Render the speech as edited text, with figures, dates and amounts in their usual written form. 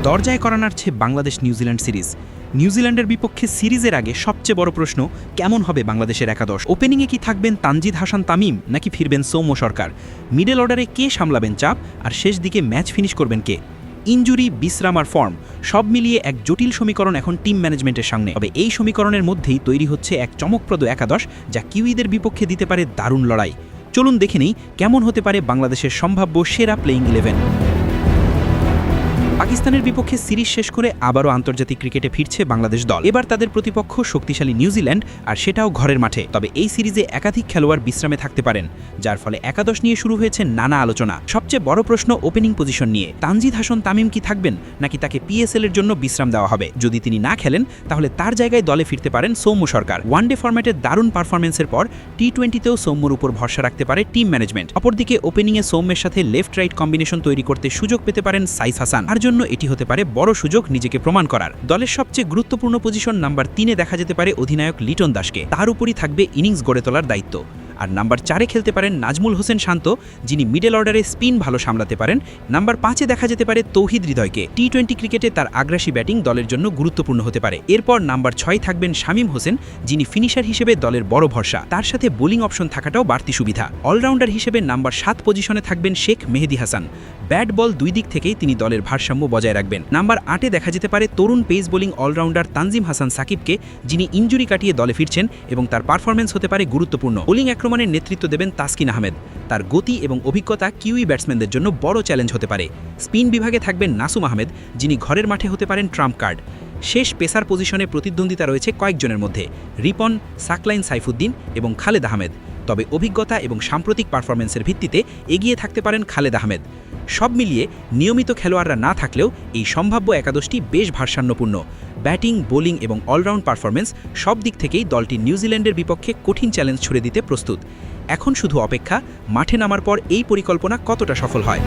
দরজায় করা নাড়ছে Bangladesh New Zealand series. নিউজিল্যান্ডের বিপক্ষে সিরিজের আগে সবচেয়ে বড় প্রশ্ন, কেমন হবে বাংলাদেশের একাদশ? ওপেনিংয়ে কি থাকবেন তানজিদ হাসান তামিম, নাকি ফিরবেন সৌম্য সরকার? মিডল অর্ডারে কে সামলাবেন চাপ, আর শেষ দিকে ম্যাচ ফিনিশ করবেন কে? ইনজুরি, বিশ্রাম আর ফর্ম সব মিলিয়ে এক জটিল সমীকরণ এখন টিম ম্যানেজমেন্টের সামনে। তবে এই সমীকরণের মধ্যেই তৈরি হচ্ছে এক চমকপ্রদ একাদশ, যা কিউইদের বিপক্ষে দিতে পারে দারুণ লড়াই। চলুন দেখে নেই কেমন হতে পারে বাংলাদেশের সম্ভাব্য সেরা প্লেইং 11। পাকিস্তানের বিপক্ষে সিরিজ শেষ করে আবারও আন্তর্জাতিক ক্রিকেটে ফিরছে বাংলাদেশ দল। এবার তাদের প্রতিপক্ষ শক্তিশালী নিউজিল্যান্ড, আর সেটাও ঘরের মাঠে। তবে এই সিরিজে একাধিক খেলোয়াড় বিশ্রামে থাকতে পারেন, যার ফলে একাদশ নিয়ে শুরু হয়েছে নানা আলোচনা। সবচেয়ে বড় প্রশ্ন ওপেনিং পজিশন নিয়ে। তানজিদ হাসান তামিম কি থাকবেন, নাকি তাকে পিএসএল এর জন্য বিশ্রাম দেওয়া হবে? যদি তিনি না খেলেন, তাহলে তার জায়গায় দলে ফিরতে পারেন সৌম্য সরকার। ওয়ানডে ফরম্যাটের দারুণ পারফরমেন্সের পর টি-20তেও সৌম্যর উপর ভরসা রাখতে পারে টিম ম্যানেজমেন্ট। অপরদিকে ওপেনিংয়ে সৌম্যের সাথে লেফট রাইট কম্বিনেশন তৈরি করতে সুযোগ পেতে পারেন সাইফ হাসান। আর জন্য এটি হতে পারে বড় সুযোগ নিজেকে প্রমাণ করার। দলের সবচেয়ে গুরুত্বপূর্ণ পজিশন নাম্বার 3-এ দেখা যেতে পারে অধিনায়ক লিটন দাসকে। তার উপরই থাকবে ইনিংস গড়ে তোলার দায়িত্ব। আর নাম্বার 4-এ খেলতে পারেন নাজমুল হোসেন শান্ত, যিনি মিডল অর্ডারে স্পিন ভালো সামলাতে পারেন। নাম্বার 5-এ দেখা যেতে পারে তৌহিদ হৃদয়কে। টি-20 ক্রিকেটে তার আগ্রাসী ব্যাটিং দলের জন্য গুরুত্বপূর্ণ হতে পারে। এরপর নাম্বার 6 থাকবেন শামীম হোসেন, যিনি ফিনিশার হিসেবে দলের বড় ভরসা। তার সাথে বোলিং অপশন থাকাটাও বাড়তি সুবিধা। অলরাউন্ডার হিসেবে নাম্বার 7 পজিশনে থাকবেন শেখ মেহেদী হাসান। ব্যাট বল দুই দিক থেকেই তিনি দলের ভারসাম্য বজায় রাখবেন। নাম্বার 8-এ দেখা যেতে পারে তরুণ pace bowling allrounder Tanzim Hasan সাকিবকে, যিনি ইনজুরি কাটিয়ে দলে ফিরছেন এবং তার পারফরমেন্স হতে পারে গুরুত্বপূর্ণ। বোলিং আক্রমণের নেতৃত্ব দেবেন তাসকিন আহমেদ। তার গতি এবং অভিজ্ঞতা কিউই ব্যাটসম্যানদের জন্য বড় চ্যালেঞ্জ হতে পারে। স্পিন বিভাগে থাকবেন নাসুম আহমেদ, যিনি ঘরের মাঠে হতে পারেন ট্রাম্প কার্ড। শেষ পেসার পজিশনে প্রতিদ্বন্দ্বিতা রয়েছে কয়েকজনের মধ্যে রিপন, সাকলাইন সাইফুদ্দিন এবং খালেদ আহমেদ। তবে অভিজ্ঞতা এবং সাম্প্রতিক পারফরমেন্সের ভিত্তিতে এগিয়ে থাকতে পারেন খালেদ আহমেদ। সব মিলিয়ে নিয়মিত খেলোয়াড়রা না থাকলেও এই সম্ভাব্য একাদশটি বেশ ভারসাম্যপূর্ণ। ব্যাটিং, বোলিং এবং অলরাউন্ড পারফরমেন্স সব দিক থেকেই দলটি নিউজিল্যান্ডের বিপক্ষে কঠিন চ্যালেঞ্জ ছুড়ে দিতে প্রস্তুত। এখন শুধু অপেক্ষা, মাঠে নামার পর এই পরিকল্পনা কতটা সফল হয়।